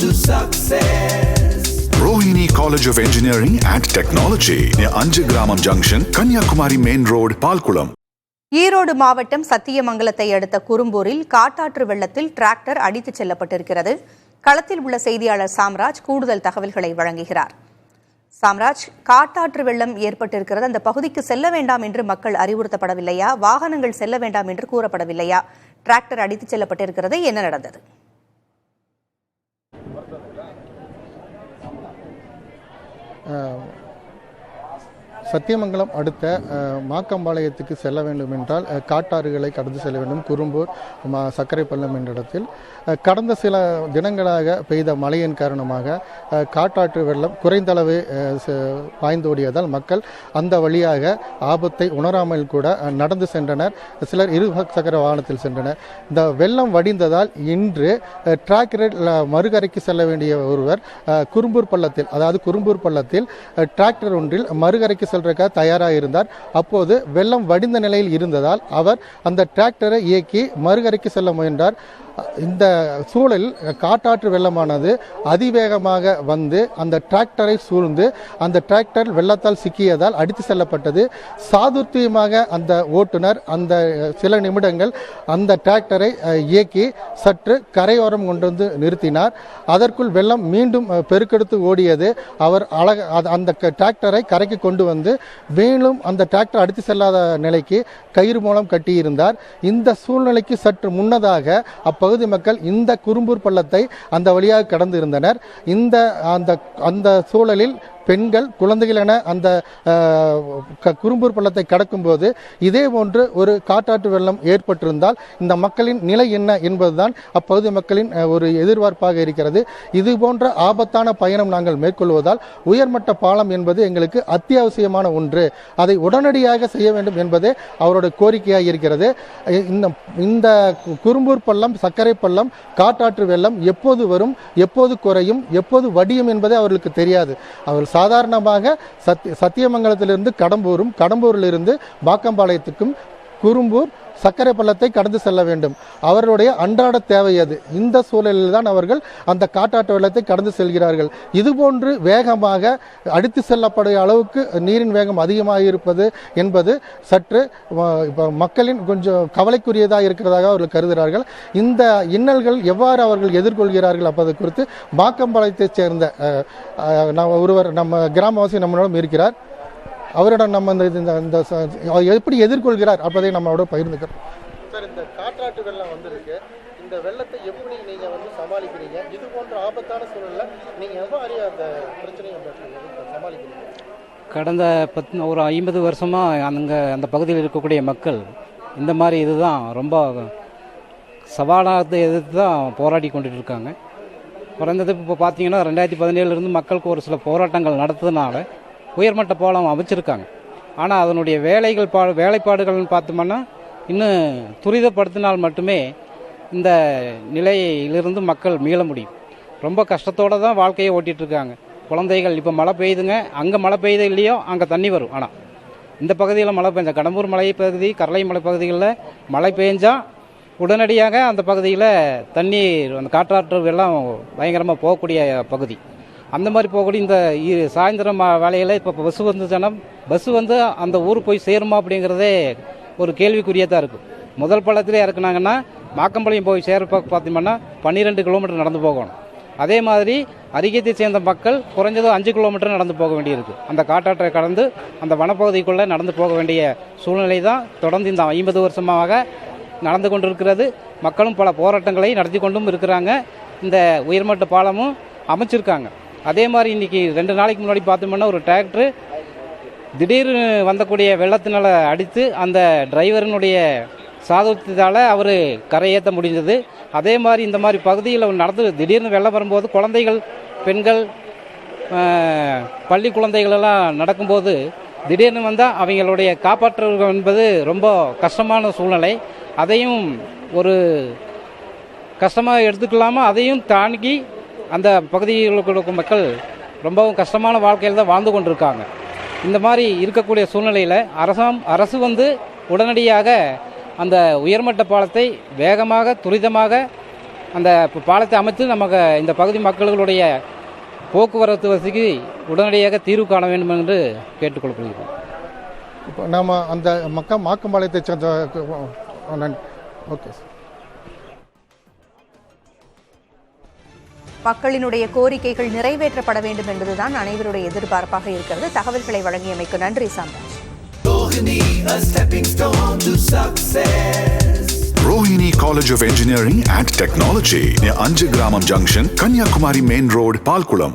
to success. Rohini College of Engineering and Technology near Anjagramam Junction, Kanyakumari Main Road, Palkulam. Erode மாவட்டம் சத்தியமங்கலத்தை அடுத்த குறும்பூரில் காட்டாற்று வெள்ளத்தில் tractor அடித்துச் செல்லப்பட்டிருக்கிறது. களத்தில் உள்ள செய்தியாளர் சாம்ராஜ் கூடுதல் தகவல்களை வழங்குகிறார். சாம்ராஜ், காட்டாற்று வெள்ளம் ஏற்பட்டிருக்கிறது, அந்த பகுதிக்கு செல்ல வேண்டாம் என்று மக்கள் அறிவுறுத்தப்படவில்லையா? வாகனங்கள் செல்ல வேண்டாம் என்று கூறப்படவில்லையா? டிராக்டர் அடித்துச் செல்லப்பட்டிருக்கிறது, என்ன நடந்தது? சத்தியமங்கலம் அடுத்த மாக்கம்பாளையத்துக்கு செல்ல வேண்டும் என்றால் காட்டாறுகளை கடந்து செல்ல வேண்டும். குறும்பூர் சர்க்கரைப்பள்ளம் என்ற இடத்தில் கடந்த சில தினங்களாக பெய்த மழையின் காரணமாக காட்டாற்று வெள்ளம் குறைந்தளவு பாய்ந்தோடியதால் மக்கள் அந்த வழியாக ஆபத்தை உணராமல் கூட நடந்து சென்றனர். சிலர் இரு சக்கர வாகனத்தில் சென்றனர். இந்த வெள்ளம் வடிந்ததால் இன்று டிராக்டரில் மறுகரைக்கு செல்ல வேண்டிய ஒருவர் குறும்பூர் பள்ளத்தில் டிராக்டர் ஒன்றில் மறுகரைக்கு செல்றதுக்காக தயாராக இருந்தார். அப்போது வெள்ளம் வடிந்த நிலையில் இருந்ததால் அவர் அந்த டிராக்டரை இயக்கி மறுகரைக்கு செல்ல முயன்றார். இந்த சூழலில் காட்டாற்று வெள்ளமானது அதிவேகமாக வந்து அந்த டிராக்டரை சூழ்ந்து அந்த டிராக்டர் வெள்ளத்தால் சிக்கியதால் அடித்து செல்லப்பட்டது. சாதுர்த்தியமாக அந்த ஓட்டுநர் அந்த சில நிமிடங்கள் அந்த டிராக்டரை இயக்கி சற்று கரையோரம் கொண்டு வந்து நிறுத்தினார். அதற்குள் வெள்ளம் மீண்டும் பெருக்கெடுத்து ஓடியது. அவர் அந்த டிராக்டரை கரைக்கு கொண்டு வந்து மேலும் அந்த டிராக்டர் அடித்து செல்லாத நிலைக்கு கயிறு மூலம் கட்டியிருந்தார். இந்த சூழ்நிலைக்கு சற்று முன்னதாக அப்பகுதி மக்கள் இந்த குறும்பூர் பள்ளத்தை அந்த வழியாக கடந்து இருந்தனர். அந்த சூழலில் பெண்கள், குழந்தைகள் என அந்த குறும்பூர் பள்ளத்தை கடக்கும் போது இதே போன்று ஒரு காட்டாற்று வெள்ளம் ஏற்பட்டிருந்தால் இந்த மக்களின் நிலை என்ன என்பதுதான் அப்பகுதி மக்களின் ஒரு எதிர்பார்ப்பாக இருக்கிறது. இது போன்ற ஆபத்தான பயணம் நாங்கள் மேற்கொள்வதால் உயர்மட்ட பாலம் என்பது எங்களுக்கு அத்தியாவசியமான ஒன்று. அதை உடனடியாக செய்ய வேண்டும் என்பதே அவருடைய கோரிக்கையாக இருக்கிறது. இந்த குறும்பூர் பள்ளம், சர்க்கரை பள்ளம், காட்டாற்று வெள்ளம் எப்போது வரும், எப்போது குறையும், எப்போது வடியும் என்பதே அவர்களுக்கு தெரியாது. அவர் சாதாரணமாக சத்தியமங்கலத்திலிருந்து கடம்பூரிலிருந்து பாக்கம்பாளையத்துக்கும் குறும்பூர் சர்க்கரை பள்ளத்தை கடந்து செல்ல வேண்டும். அவர்களுடைய அன்றாட தேவை அது. இந்த சூழலில் தான் அவர்கள் அந்த காட்டாற்று வெள்ளத்தை கடந்து செல்கிறார்கள். இதுபோன்று வேகமாக அடித்து செல்லப்படும் அளவுக்கு நீரின் வேகம் அதிகமாக இருப்பது என்பது சற்று மக்களின் கொஞ்சம் கவலைக்குரியதாக இருக்கிறதாக அவர்கள் கருதுகிறார்கள். இந்த இன்னல்கள் எவ்வாறு அவர்கள் எதிர்கொள்கிறார்கள் அப்பது குறித்து பாக்கம்பாளையத்தைச் சேர்ந்த ஒருவர் நம்ம கிராமவாசி நம்மளோட இருக்கிறார். அவரிடம் நம்ம இந்த எப்படி எதிர்கொள்கிறார் அப்பதை நம்மளோட பகிர்ந்துக்கிறோம். சார், இந்த காட்டாற்று வெள்ளம் வந்திருக்கு, இந்த வெள்ளத்தை எப்படி நீங்க சமாளிக்கிறீங்க? இது போன்ற ஆபத்தான சூழல்ல நீங்க எவ்வாறு அந்த பிரச்சனையை சமாளிக்கிறீங்க? கடந்த ஒரு 50 வருஷமாக அந்த பகுதியில் இருக்கக்கூடிய மக்கள் இந்த மாதிரி இதுதான் ரொம்ப சவாலாக எதிர்த்து தான் போராடி கொண்டுட்டு இருக்காங்க. குறைந்தது இப்போ பார்த்தீங்கன்னா 2017 மக்களுக்கு ஒரு சில போராட்டங்கள் நடத்ததுனால உயர்மட்ட பாலம் அமைச்சிருக்காங்க. ஆனால் அதனுடைய வேலைப்பாடுகள்னு பார்த்தோம்னா இன்னும் துரிதப்படுத்தினால் மட்டுமே இந்த நிலையிலிருந்து மக்கள் மீள முடியும். ரொம்ப கஷ்டத்தோடு தான் வாழ்க்கையை ஓட்டிகிட்டு இருக்காங்க. குழந்தைகள் இப்போ மழை பெய்யுதுங்க, அங்கே மழை பெய்யுது இல்லையோ அங்கே தண்ணி வரும். ஆனால் இந்த பகுதியில் மழை பெஞ்சா, கடம்பூர் மலை பகுதி, கரளை மலை பகுதிகளில் மழை பெஞ்சால் உடனடியாக அந்த பகுதியில் தண்ணீர், அந்த காற்றாற்று வெள்ளம் பயங்கரமாக போகக்கூடிய பகுதி. அந்த மாதிரி போகக்கூடிய இந்த சாயந்தரம் வேலையில் இப்போ பஸ்ஸு வந்து அந்த ஊர் போய் சேருமா அப்படிங்கிறதே ஒரு கேள்விக்குறியாக தான் இருக்கும். முதல் பள்ளத்திலே இறக்குனாங்கன்னா மாக்கம்பாளையம் போய் பார்த்தீங்கன்னா 12 கிலோமீட்டர் நடந்து போகணும். அதே மாதிரி அருகேத்தை சேர்ந்த மக்கள் குறைஞ்சது 5 கிலோமீட்டர் நடந்து போக வேண்டியிருக்கு. அந்த காட்டாற்றை கடந்து அந்த வனப்பகுதிக்குள்ளே நடந்து போக வேண்டிய சூழ்நிலை தான் தொடர்ந்து இந்த 50 வருஷமாக நடந்து கொண்டிருக்கிறது. மக்களும் பல போராட்டங்களை நடத்தி கொண்டும் இருக்கிறாங்க. இந்த உயர்மட்ட பாலமும் அமைச்சிருக்காங்க. அதே மாதிரி இன்றைக்கி 2 நாளைக்கு முன்னாடி பார்த்தோம்னா ஒரு டிராக்டர் திடீர்னு வந்தக்கூடிய வெள்ளத்தினால் அடித்து அந்த டிரைவரினுடைய சாதுரியத்தால் அவர் கரையேற்ற முடிஞ்சது. அதே மாதிரி இந்த மாதிரி பகுதியில் திடீர்னு வெள்ளம் வரும்போது குழந்தைகள், பெண்கள், பள்ளி குழந்தைகளெல்லாம் நடக்கும்போது திடீர்னு வந்தால் அவங்களுடைய காப்பாற்றுவது என்பது ரொம்ப கஷ்டமான சூழ்நிலை. அதையும் ஒரு கஷ்டமாக எடுத்துக்கலாமல் அதையும் தாண்டி அந்த பகுதியில் இருக்கும் மக்கள் ரொம்பவும் கஷ்டமான வாழ்க்கையில் தான் வாழ்ந்து கொண்டிருக்காங்க. இந்த மாதிரி இருக்கக்கூடிய சூழ்நிலையில் அரசு உடனடியாக அந்த உயர்மட்ட பாலத்தை வேகமாக, துரிதமாக அந்த பாலத்தை அமைத்து நமக்கு இந்த பகுதி மக்களுடைய போக்குவரத்து வசதிக்கு உடனடியாக தீர்வு காண வேண்டும் என்று கேட்டுக்கொள்ளப்படுகிறோம். இப்போ நாம் அந்த மாக்கம்பாளையத்தை சேர்ந்த ஓகே சார். மக்களினுடைய கோரிக்கைகள் நிறைவேற்றப்பட வேண்டும் என்பதுதான் அனைவருடைய எதிர்பார்ப்பாக இருக்கிறது. தகவல்களை வழங்கியமைக்கு நன்றி Samraj. Rohini, a stepping stone to success. Rohini College of Engineering and Technology near Anjagramam Junction, Kanyakumari Main Road, Palkulam.